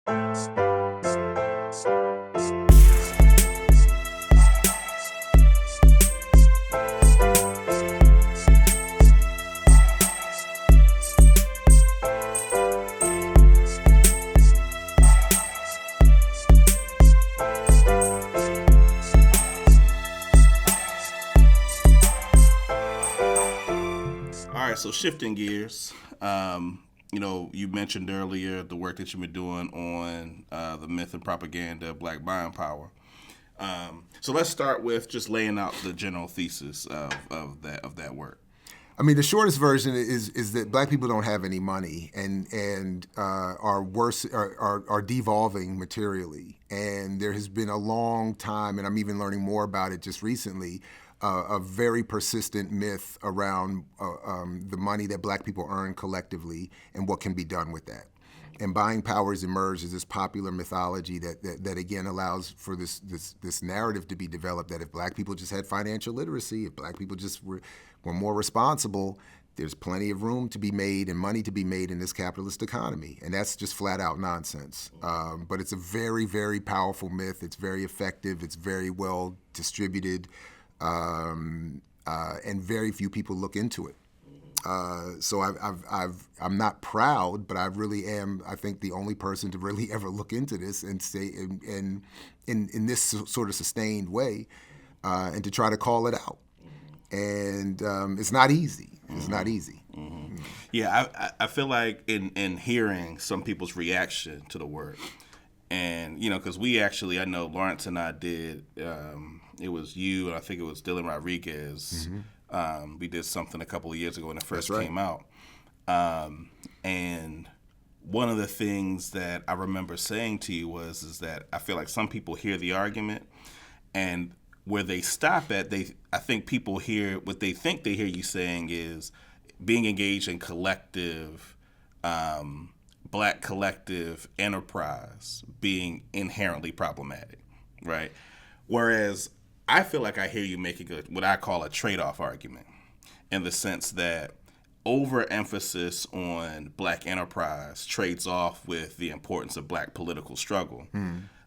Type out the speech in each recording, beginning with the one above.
All right, so shifting gears, you mentioned earlier the work that you've been doing on the myth and propaganda of black buying power. So let's start with just laying out the general thesis of that work. I mean, the shortest version is that black people don't have any money and are devolving materially. And there has been a long time, and I'm even learning more about it just recently, a very persistent myth around the money that black people earn collectively and what can be done with that. And buying power has emerged as this popular mythology that again allows for this narrative to be developed that if black people just had financial literacy, if black people just were more responsible, there's plenty of room to be made and money to be made in this capitalist economy. And that's just flat out nonsense. But it's a very, very powerful myth. It's very effective. It's very well distributed. And very few people look into it. So I'm not proud, but I really am, I think, the only person to really ever look into this and say in this sort of sustained way, and to try to call it out. And it's not easy. It's not easy. Mm-hmm. Yeah, I feel like in hearing some people's reaction to the work, and because I know Lawrence and I did. It was you, and I think it was Dylan Rodriguez. Mm-hmm. We did something a couple of years ago when it first came out. And one of the things that I remember saying to you is that I feel like some people hear the argument, and where they stop at, I think people hear what they think they hear you saying is being engaged in collective, black collective enterprise being inherently problematic, right? Whereas I feel like I hear you making what I call a trade-off argument, in the sense that overemphasis on black enterprise trades off with the importance of black political struggle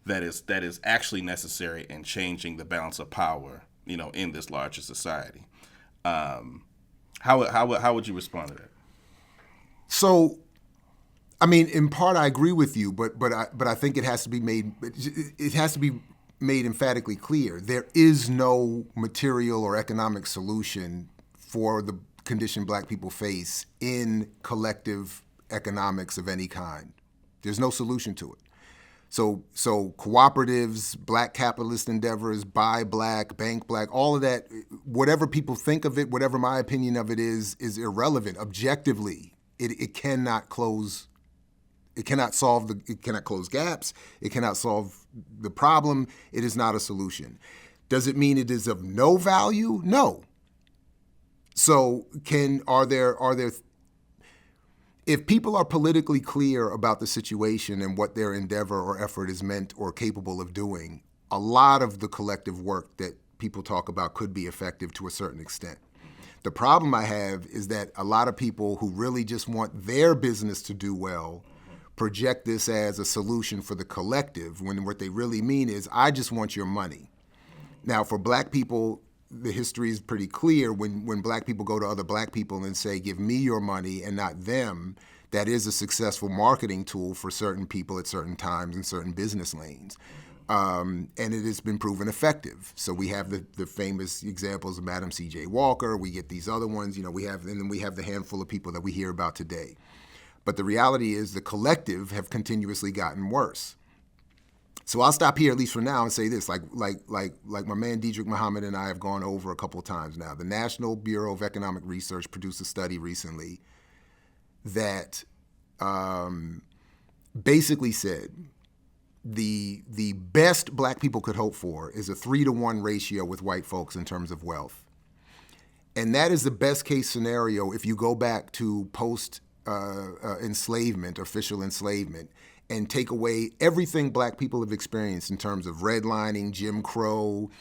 that is actually necessary in changing the balance of power, in this larger society. How would you respond to that? So, I mean, in part, I agree with you, but I think it has to be made. It has to be made emphatically clear. There is no material or economic solution for the condition black people face in collective economics of any kind. There's no solution to it. So cooperatives, black capitalist endeavors, buy black, bank black, all of that, whatever people think of it, whatever my opinion of it is irrelevant. Objectively, it cannot close. It cannot close gaps. It cannot solve the problem. It is not a solution. Does it mean it is of no value? No. So are there if people are politically clear about the situation and what their endeavor or effort is meant or capable of doing, a lot of the collective work that people talk about could be effective to a certain extent. The problem I have is that a lot of people who really just want their business to do well project this as a solution for the collective, when what they really mean is, I just want your money. Now, for black people, the history is pretty clear. When black people go to other black people and say, give me your money and not them, that is a successful marketing tool for certain people at certain times in certain business lanes. And it has been proven effective. So we have the famous examples of Madam C.J. Walker. We get these other ones. And then we have the handful of people that we hear about today. But the reality is the collective have continuously gotten worse. So I'll stop here, at least for now, and say this, like my man Diedrich Muhammad and I have gone over a couple of times now. The National Bureau of Economic Research produced a study recently that basically said the best black people could hope for is a 3-to-1 ratio with white folks in terms of wealth. And that is the best case scenario if you go back to enslavement, official enslavement, and take away everything black people have experienced in terms of redlining, Jim Crow,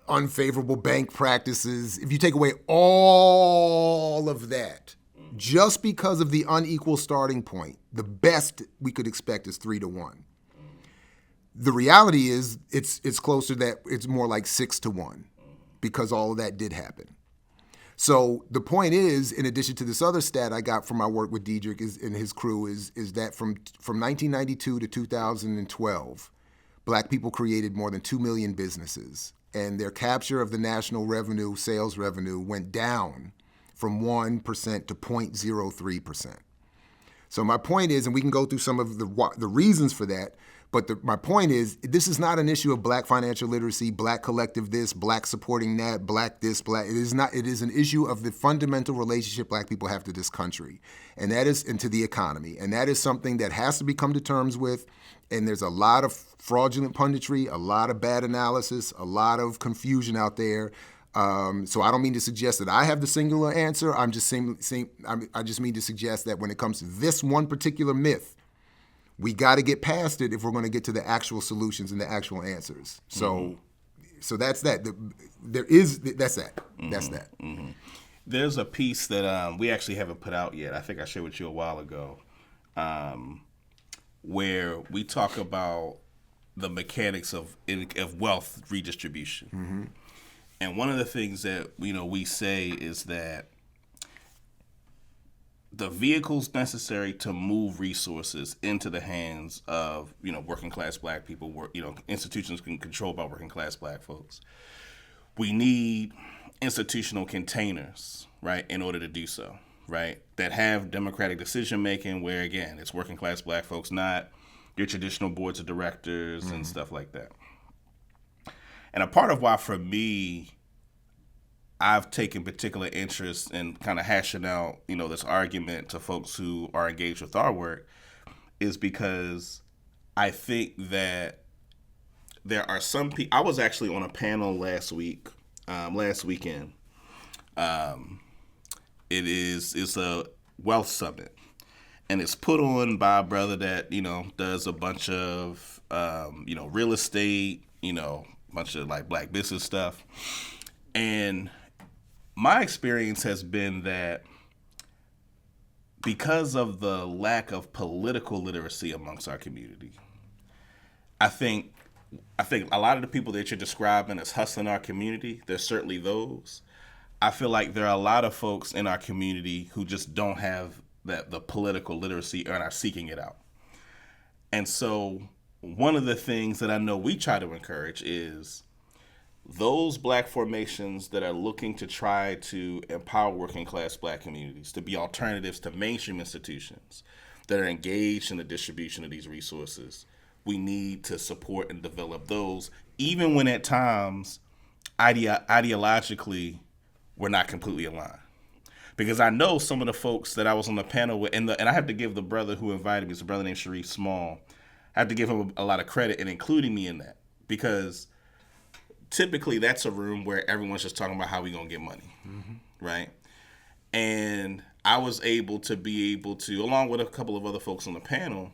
unfavorable bank practices. If you take away all of that, just because of the unequal starting point, the best we could expect is 3-1. The reality is it's closer that it's more like 6-1 because all of that did happen. So the point is, in addition to this other stat I got from my work with Diedrich and his crew, is that from 1992 to 2012, black people created more than 2 million businesses, and their capture of the national revenue, sales revenue, went down from 1% to 0.03%. So my point is, and we can go through some of the reasons for that, but my point is, this is not an issue of black financial literacy, black collective this, black supporting that, black this, black. It is not. It is an issue of the fundamental relationship black people have to this country, and to the economy, and that is something that has to be come to terms with. And there's a lot of fraudulent punditry, a lot of bad analysis, a lot of confusion out there. So I don't mean to suggest that I have the singular answer. I just mean to suggest that when it comes to this one particular myth, we got to get past it if we're going to get to the actual solutions and the actual answers. So, so that's that. That's that. That's that. There's a piece that we actually haven't put out yet. I think I shared with you a while ago, where we talk about the mechanics of wealth redistribution. And one of the things that we say is that the vehicles necessary to move resources into the hands of working class black people, institutions can control by working class black folks. We need institutional containers, right, in order to do so, right, that have democratic decision making, where again it's working class black folks, not your traditional boards of directors and stuff like that. And a part of why, for me, I've taken particular interest in kind of hashing out, this argument to folks who are engaged with our work is because I think that there are some people. I was actually on a panel last weekend. It's a wealth summit, and it's put on by a brother that does a bunch of real estate, bunch of like black business stuff. And my experience has been that because of the lack of political literacy amongst our community, I think a lot of the people that you're describing as hustling our community, there's certainly those. I feel like there are a lot of folks in our community who just don't have the political literacy and are seeking it out. And so one of the things that I know we try to encourage is those black formations that are looking to try to empower working class black communities to be alternatives to mainstream institutions that are engaged in the distribution of these resources. We need to support and develop those, even when at times ideologically we're not completely aligned. Because I know some of the folks that I was on the panel with, and I have to give the brother who invited me, it's a brother named Sharif Small, I have to give him a lot of credit in including me in that, because typically that's a room where everyone's just talking about how we gonna get money, right? And I was able to, along with a couple of other folks on the panel,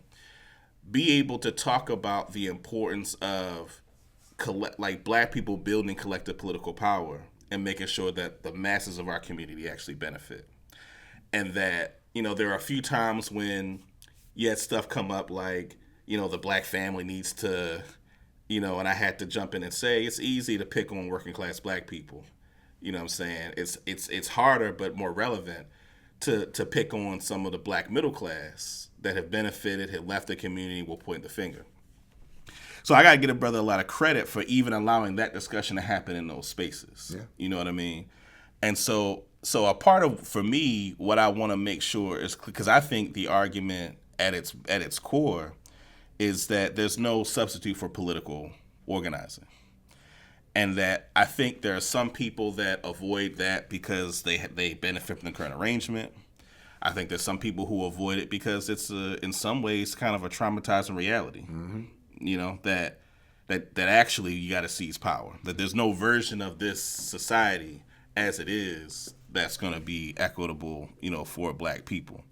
be able to talk about the importance of black people building collective political power and making sure that the masses of our community actually benefit. And that, there are a few times when you had stuff come up like, the black family needs to, and I had to jump in and say, it's easy to pick on working class black people. You know what I'm saying? It's harder but more relevant to pick on some of the black middle class that have benefited, have left the community, will point the finger. So I got to give a brother a lot of credit for even allowing that discussion to happen in those spaces. Yeah. You know what I mean? And so a part of, for me, what I want to make sure is, because I think the argument at its core is that there's no substitute for political organizing. And that I think there are some people that avoid that because they benefit from the current arrangement. I think there's some people who avoid it because it's in some ways kind of a traumatizing reality. That actually you got to seize power. That there's no version of this society as it is that's going to be equitable, for black people.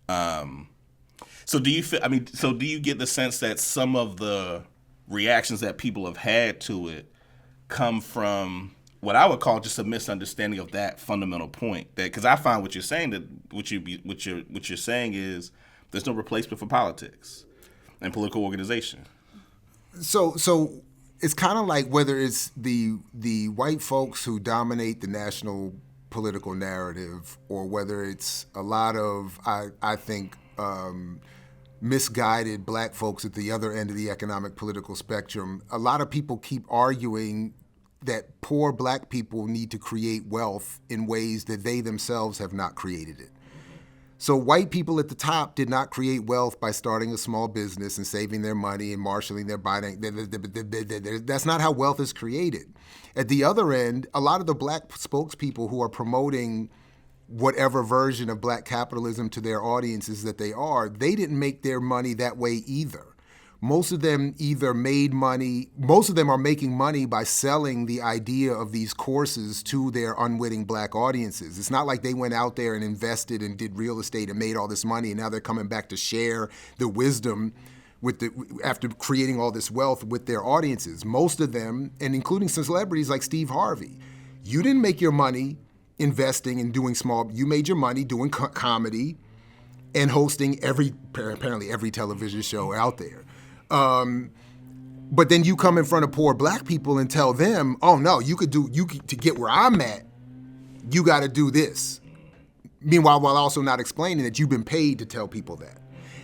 So do you get the sense that some of the reactions that people have had to it come from what I would call just a misunderstanding of that fundamental point. That because I find what you're saying what you're saying is there's no replacement for politics and political organization. So it's kind of like whether it's the white folks who dominate the national political narrative, or whether it's a lot of I think misguided black folks at the other end of the economic political spectrum. A lot of people keep arguing that poor black people need to create wealth in ways that they themselves have not created it. So white people at the top did not create wealth by starting a small business and saving their money and marshaling their buying. That's not how wealth is created. At the other end, a lot of the black spokespeople who are promoting whatever version of black capitalism to their audiences that they didn't make their money that way either. Most of them either made money, most of them are making money by selling the idea of these courses to their unwitting black audiences. It's not like they went out there and invested and did real estate and made all this money, and now they're coming back to share the wisdom after creating all this wealth with their audiences. Most of them, and including some celebrities like Steve Harvey, you didn't make your money investing and doing you made your money doing comedy and hosting apparently every television show out there. But then you come in front of poor black people and tell them, oh no, to get where I'm at, you got to do this. Meanwhile, while also not explaining that you've been paid to tell people that.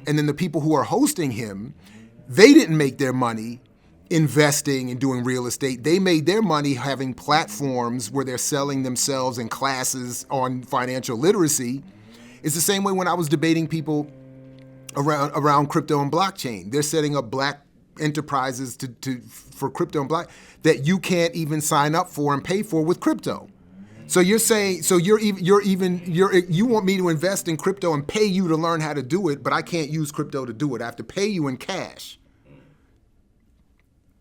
And then the people who are hosting him, they didn't make their money investing and doing real estate. They made their money having platforms where they're selling themselves in classes on financial literacy. It's the same way when I was debating people around crypto and blockchain. They're setting up black enterprises for crypto and block that you can't even sign up for and pay for with crypto. So you're saying, you want me to invest in crypto and pay you to learn how to do it, but I can't use crypto to do it. I have to pay you in cash.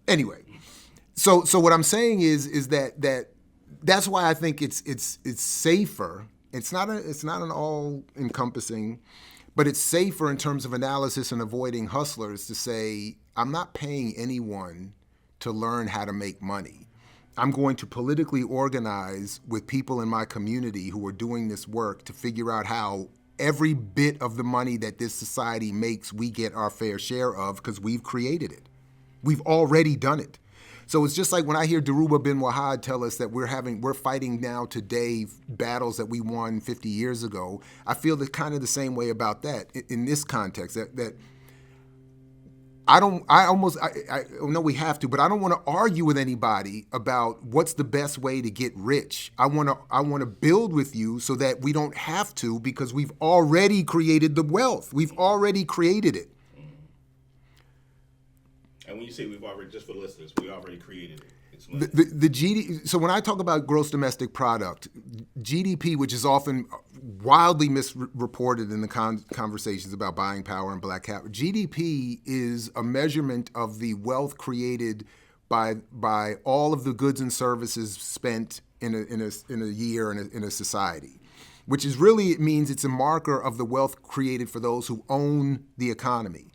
Anyway, so what I'm saying is that's why I think it's safer. It's not an all encompassing, but it's safer in terms of analysis and avoiding hustlers to say, I'm not paying anyone to learn how to make money. I'm going to politically organize with people in my community who are doing this work to figure out how every bit of the money that this society makes, we get our fair share of because we've created it. We've already done it. So it's just like when I hear Dhoruba bin Wahad tell us that we're fighting now today battles that we won 50 years ago. I feel kind of the same way about that in this context. That I know we have to, but I don't want to argue with anybody about what's the best way to get rich. I want to build with you so that we don't have to, because we've already created the wealth. We've already created it. And when you say we've already, just for the listeners, we already created it. The GDP. So when I talk about gross domestic product, GDP, which is often wildly misreported in the conversations about buying power and black capital, GDP is a measurement of the wealth created by all of the goods and services spent in a year in a society, which is really, it means it's a marker of the wealth created for those who own the economy.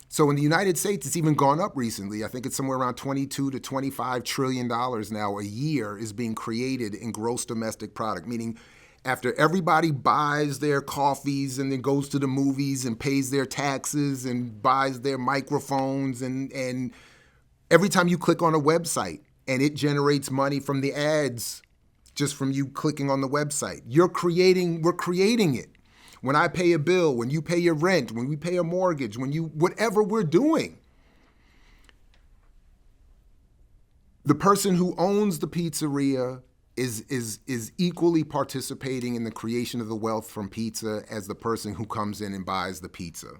So in the United States, it's even gone up recently. I think it's somewhere around $22 to $25 trillion now a year is being created in gross domestic product, meaning after everybody buys their coffees and then goes to the movies and pays their taxes and buys their microphones, and every time you click on a website and it generates money from the ads just from you clicking on the website, we're creating it. When I pay a bill, when you pay your rent, when we pay a mortgage, whatever we're doing, the person who owns the pizzeria is equally participating in the creation of the wealth from pizza as the person who comes in and buys the pizza.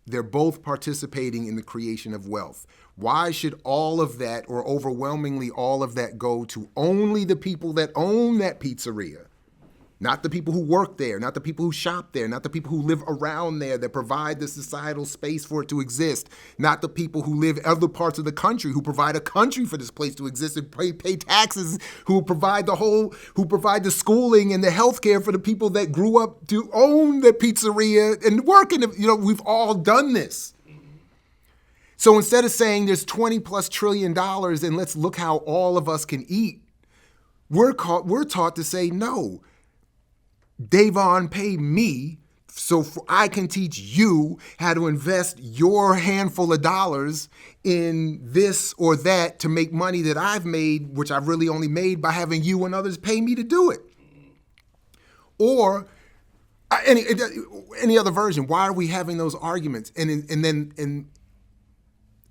They're both participating in the creation of wealth. Why should all of that, or overwhelmingly all of that, go to only the people that own that pizzeria? Not the people who work there, not the people who shop there, not the people who live around there that provide the societal space for it to exist, not the people who live other parts of the country who provide a country for this place to exist and pay taxes, who provide the schooling and the healthcare for the people that grew up to own the pizzeria and work in it. We've all done this. So instead of saying there's $20+ trillion and let's look how all of us can eat, We're taught to say, no, Davon, pay me so I can teach you how to invest your handful of dollars in this or that to make money that I've made, which I've really only made by having you and others pay me to do it. Or any other version. Why are we having those arguments? And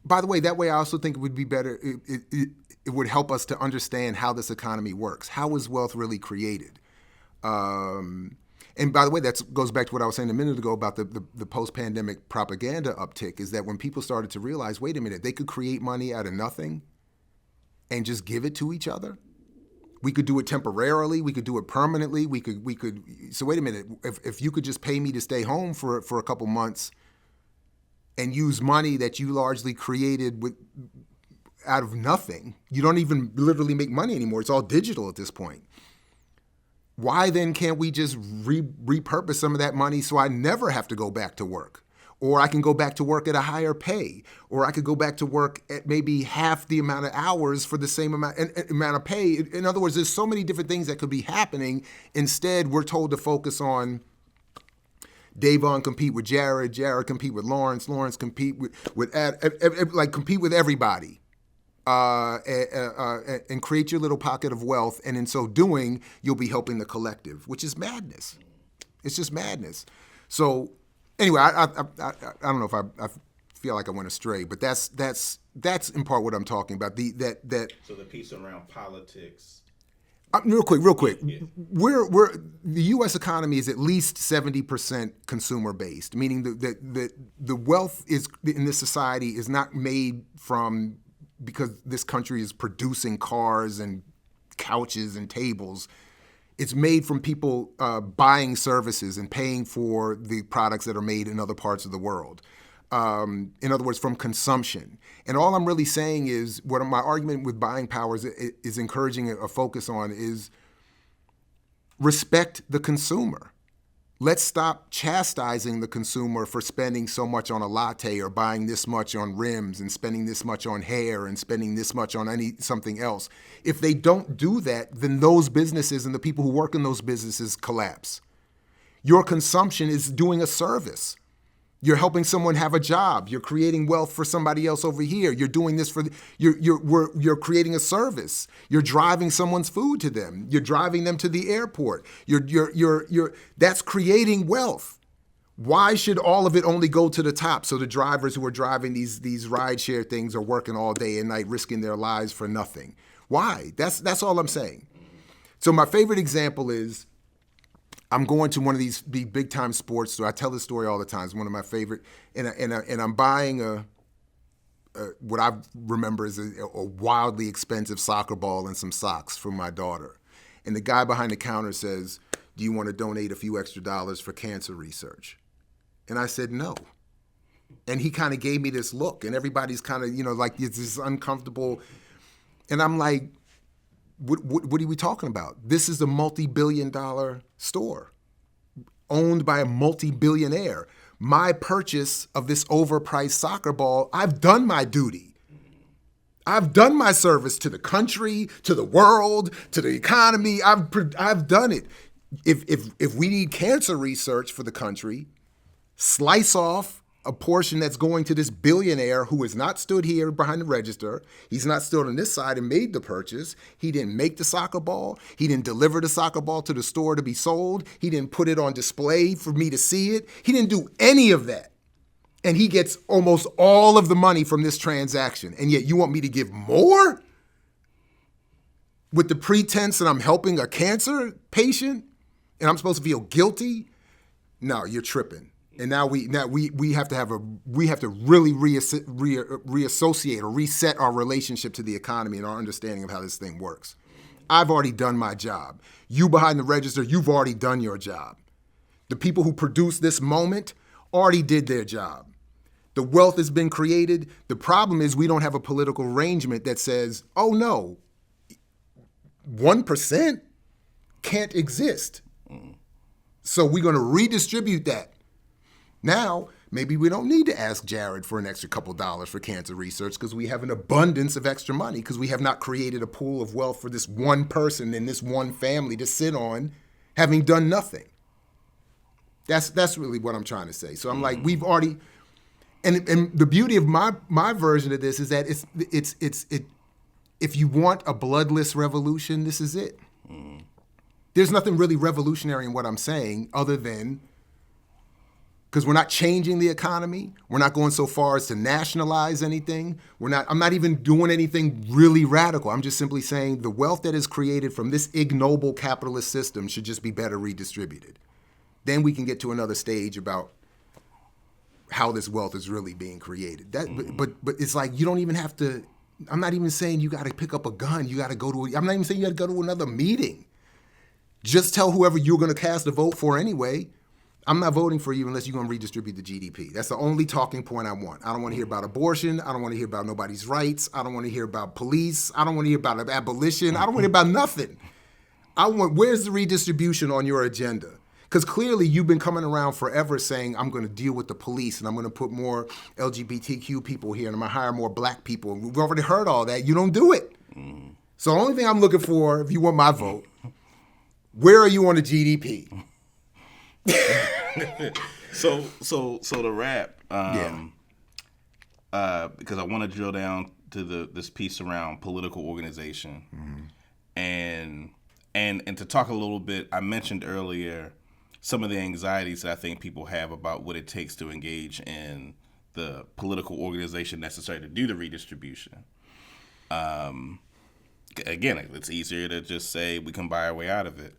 by the way, that way I also think it would be better. It would help us to understand how this economy works. How is wealth really created? And by the way, that goes back to what I was saying a minute ago about the post-pandemic propaganda uptick, is that when people started to realize, wait a minute, they could create money out of nothing and just give it to each other. We could do it temporarily. We could do it permanently. We could. So wait a minute, if you could just pay me to stay home for a couple months and use money that you largely created out of nothing, you don't even literally make money anymore. It's all digital at this point. Why then can't we just repurpose some of that money so I never have to go back to work? Or I can go back to work at a higher pay. Or I could go back to work at maybe half the amount of hours for the same amount of pay. In other words, there's so many different things that could be happening. Instead, we're told to focus on Davon compete with Jared, Jared compete with Lawrence, Lawrence compete with compete with everybody. And create your little pocket of wealth, and in so doing, you'll be helping the collective, which is madness. It's just madness. So, anyway, I don't know if I feel like I went astray, but that's in part what I'm talking about. So the piece around politics. Real quick. Yeah. The U.S. economy is at least 70% consumer based, meaning that the wealth is in this society is not made from because this country is producing cars and couches and tables. It's made from people buying services and paying for the products that are made in other parts of the world. In other words, from consumption. And all I'm really saying is, what my argument with buying power is encouraging a focus on is respect the consumer. Let's stop chastising the consumer for spending so much on a latte or buying this much on rims and spending this much on hair and spending this much on something else. If they don't do that, then those businesses and the people who work in those businesses collapse. Your consumption is doing a service. You're helping someone have a job. You're creating wealth for somebody else over here. You're doing this you're creating a service. You're driving someone's food to them. You're driving them to the airport. That's creating wealth. Why should all of it only go to the top? So the drivers who are driving these rideshare things are working all day and night, risking their lives for nothing. Why? That's all I'm saying. So my favorite example is, I'm going to one of these big time sports stores. I tell this story all the time. It's one of my favorite. And I'm buying what I remember is a wildly expensive soccer ball and some socks for my daughter. And the guy behind the counter says, "Do you want to donate a few extra dollars for cancer research?" And I said, "No." And he kind of gave me this look, and everybody's kind of, like, it's this uncomfortable. And I'm like, what are we talking about? This is a multi-billion-dollar store owned by a multi-billionaire. My purchase of this overpriced soccer ball, I've done my duty. I've done my service to the country, to the world, to the economy. I've done it. If we need cancer research for the country, slice off a portion that's going to this billionaire who has not stood here behind the register. He's not stood on this side and made the purchase. He didn't make the soccer ball. He didn't deliver the soccer ball to the store to be sold. He didn't put it on display for me to see it. He didn't do any of that. And he gets almost all of the money from this transaction. And yet you want me to give more? With the pretense that I'm helping a cancer patient and I'm supposed to feel guilty? No, you're tripping. And now we have to really reassociate or reset our relationship to the economy and our understanding of how this thing works. I've already done my job. You behind the register, you've already done your job. The people who produce this moment already did their job. The wealth has been created. The problem is we don't have a political arrangement that says, oh no, 1% can't exist. So we're going to redistribute that. Now, Maybe we don't need to ask Jared for an extra couple dollars for cancer research because we have an abundance of extra money because we have not created a pool of wealth for this one person and this one family to sit on having done nothing. That's really what I'm trying to say. So I'm like, we've already, and the beauty of my version of this is that if you want a bloodless revolution, this is it. There's nothing really revolutionary in what I'm saying other than, because we're not changing the economy. We're not going so far as to nationalize anything. I'm not even doing anything really radical. I'm just simply saying the wealth that is created from this ignoble capitalist system should just be better redistributed. Then we can get to another stage about how this wealth is really being created. But it's like you don't even have to, I'm not even saying you got to pick up a gun. You got to I'm not even saying you got to go to another meeting. Just tell whoever you're going to cast a vote for anyway, I'm not voting for you unless you're going to redistribute the GDP. That's the only talking point I want. I don't want to hear about abortion. I don't want to hear about nobody's rights. I don't want to hear about police. I don't want to hear about abolition. I don't want to hear about nothing. Where's the redistribution on your agenda? Because clearly you've been coming around forever saying, I'm going to deal with the police and I'm going to put more LGBTQ people here and I'm going to hire more black people. We've already heard all that. You don't do it. So the only thing I'm looking for, if you want my vote, where are you on the GDP? So to wrap, because I want to drill down to this piece around political organization, and to talk a little bit. I mentioned earlier some of the anxieties that I think people have about what it takes to engage in the political organization necessary to do the redistribution. Again, it's easier to just say we can buy our way out of it.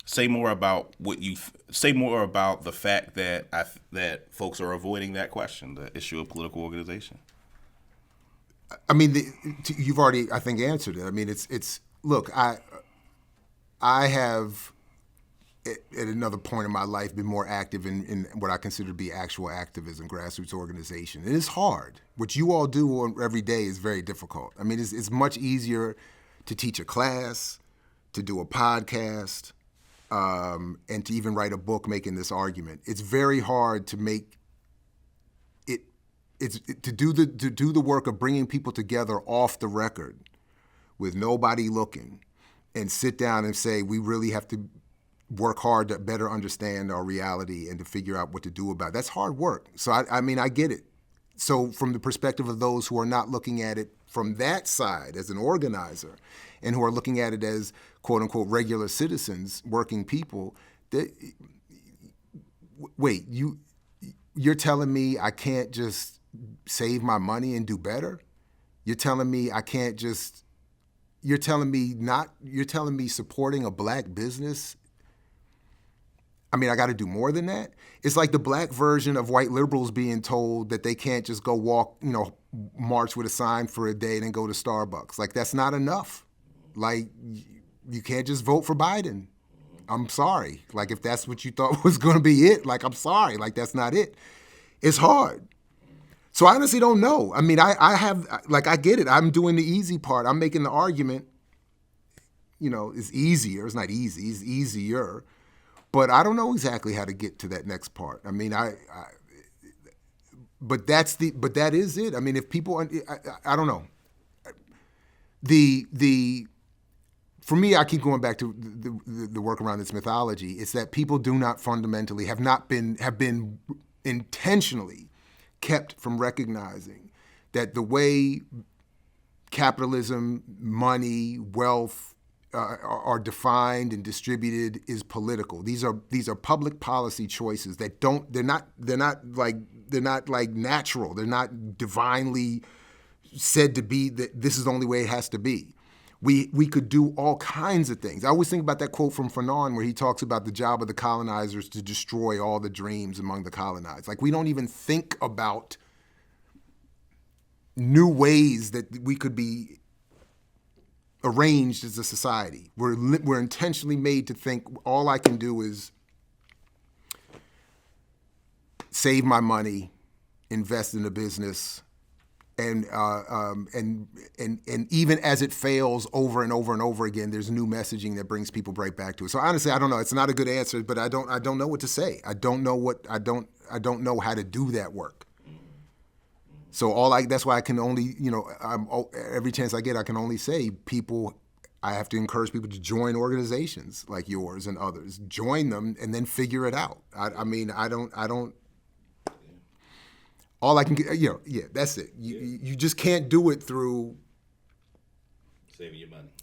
Say more about the fact that folks are avoiding that question, the issue of political organization. I mean, you've already, I think, answered it. I mean, it's look, I have at another point in my life been more active in what I consider to be actual activism, grassroots organization. And it's hard. What you all do every day is very difficult. I mean, it's much easier to teach a class, to do a podcast, and to even write a book making this argument. It's very hard to make it. To do the work of bringing people together off the record, with nobody looking, and sit down and say we really have to work hard to better understand our reality and to figure out what to do about it. That's hard work. So I mean, I get it. So from the perspective of those who are not looking at it from that side as an organizer, and who are looking at it as quote unquote regular citizens, working people, wait, you're telling me I can't just save my money and do better? You're telling me I can't just, you're telling me supporting a black business, I mean, I got to do more than that? It's like the black version of white liberals being told that they can't just go walk, march with a sign for a day and then go to Starbucks. Like, that's not enough. Like, you can't just vote for Biden. I'm sorry. Like, if that's what you thought was going to be it, like, I'm sorry. Like, that's not it. It's hard. So I honestly don't know. I mean, I get it. I'm doing the easy part. I'm making the argument, it's easier. It's not easy. It's easier. But I don't know exactly how to get to that next part. I mean, but that is it. I mean, if people, I don't know. For me, I keep going back to the work around this mythology. It's that people do not fundamentally have been intentionally kept from recognizing that the way capitalism, money, wealth, are defined and distributed is political. These are public policy choices that they're not like natural. They're not divinely said to be that this is the only way it has to be. We could do all kinds of things. I always think about that quote from Fanon where he talks about the job of the colonizers to destroy all the dreams among the colonized. Like, we don't even think about new ways that we could be arranged as a society. We're intentionally made to think all I can do is save my money, invest in a business, And even as it fails over and over and over again, there's new messaging that brings people right back to it. So honestly, I don't know. It's not a good answer, but I don't know what to say. I don't know how to do that work. So that's why I can only, every chance I get, I can only say I have to encourage people to join organizations like yours and others. Join them and then figure it out. All I can get, that's it. You just can't do it through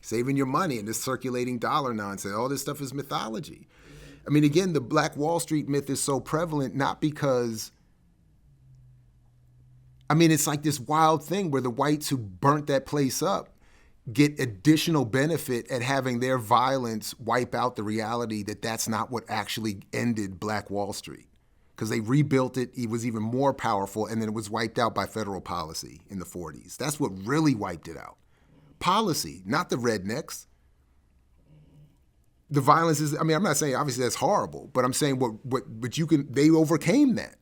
saving your money and this circulating dollar nonsense. All this stuff is mythology. I mean, again, the Black Wall Street myth is so prevalent, not because, it's like this wild thing where the whites who burnt that place up get additional benefit at having their violence wipe out the reality that that's not what actually ended Black Wall Street. Because they rebuilt it, it was even more powerful, and then it was wiped out by federal policy in the 40s. That's what really wiped it out. Policy, not the rednecks. The violence is, I'm not saying obviously that's horrible, but I'm saying they overcame that.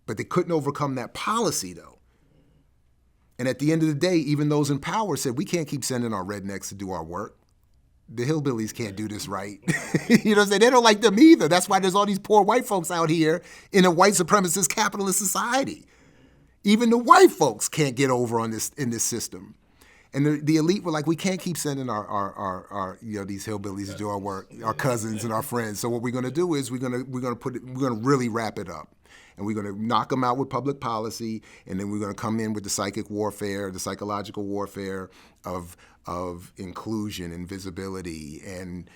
But they couldn't overcome that policy though. And at the end of the day, even those in power said, we can't keep sending our rednecks to do our work. The hillbillies can't do this right. You know what I'm saying? They don't like them either. That's why there's all these poor white folks out here in a white supremacist capitalist society. Even the white folks can't get over in this system. And the elite were like, we can't keep sending our these hillbillies to do our work, our cousins and our friends. So what we're going to do is we're going to really wrap it up. And we're going to knock them out with public policy, and then we're going to come in with the psychic warfare, the psychological warfare of inclusion and visibility and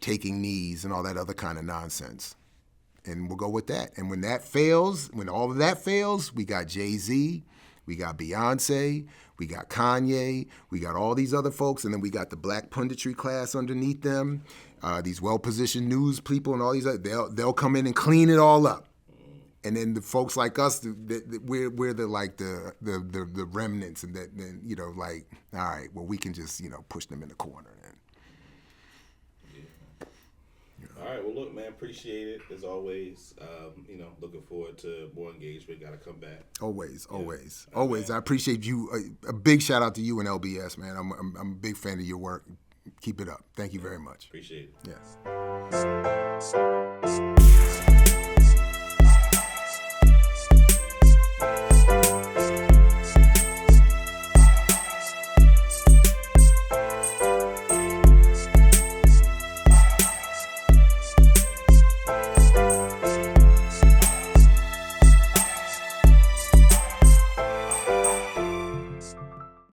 taking knees and all that other kind of nonsense. And we'll go with that. And when all of that fails, we got Jay-Z, we got Beyonce, we got Kanye, we got all these other folks, and then we got the black punditry class underneath them, these well-positioned news people and all these other, they'll come in and clean it all up. And then the folks like us, we're the remnants, and that then all right, well we can just push them in the corner. All right, well look, man, appreciate it as always. Looking forward to more engagement. Got to come back. Always. I appreciate you. A big shout out to you and LBS, man. I'm a big fan of your work. Keep it up. Thank you very much. Appreciate it. Yes.